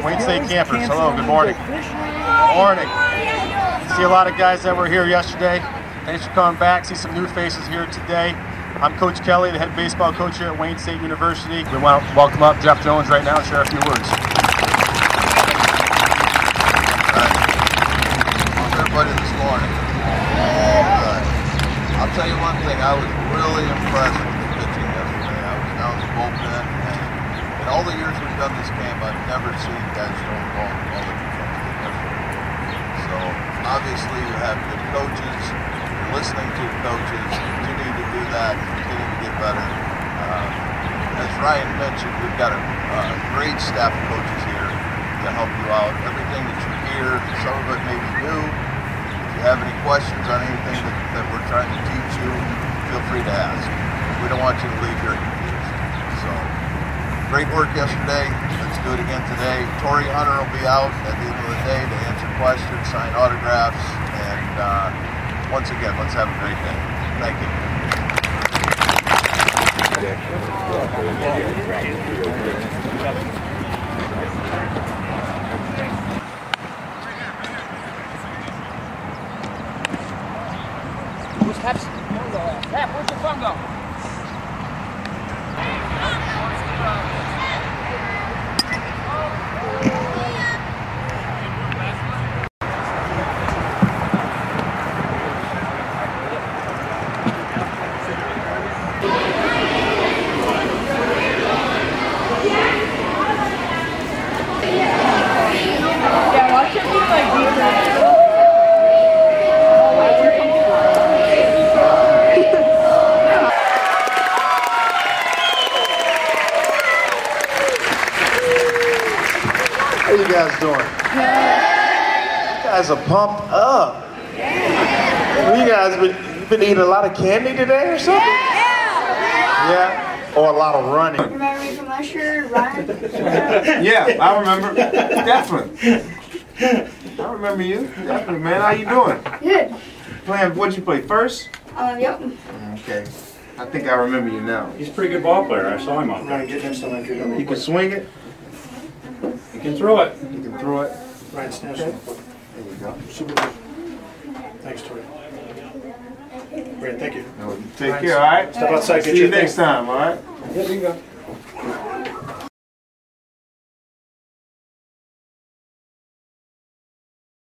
Wayne State campers, hello, good morning. Morning. See a lot of guys that were here yesterday. Thanks for coming back. See some new faces here today. I'm Coach Kelly, the head baseball coach here at Wayne State University. We want to welcome up Jeff Jones right now and share a few words. How's everybody this morning? I'll tell you one thing, I was really impressed with the pitching yesterday. I was down the bullpen, and in all the years we've done this camp, I've never seen guys throw the ball the defense did yesterday. So obviously you have good coaches, you're listening to your coaches, continue to do that, continue to get better. As Ryan mentioned, we've got a great staff of coaches here to help you out. Everything that you hear, some of it may be new. If you have any questions on anything that we're trying to teach you, feel free to ask. We don't want you to leave here confused. So, great work yesterday. Let's do it again today. Torii Hunter will be out at the end of the day to answer questions, sign autographs, and once again, let's have a great day. Thank you. Where's Pepsi? Pep, where's your phone go? Yeah, watch it be like deeper. How you guys doing? You guys are pumped up. You guys been eating a lot of candy today or something? Yeah? Or a lot of running? Remember me from last year, Ryan? Yeah, I remember. Definitely. I remember you. Definitely, man. How you doing? Good. Playing, what'd you play, first? Yep. Okay. I think I remember you now. He's a pretty good ball player. I saw him out there. Get next to him if you're You can swing it. He can throw it. You can throw it. Ryan Snap's There you go. Super good. Thanks, Tori. Great, thank you. Take care, all right? Step outside, get See you your next thing. time, all right? Yeah, you can go.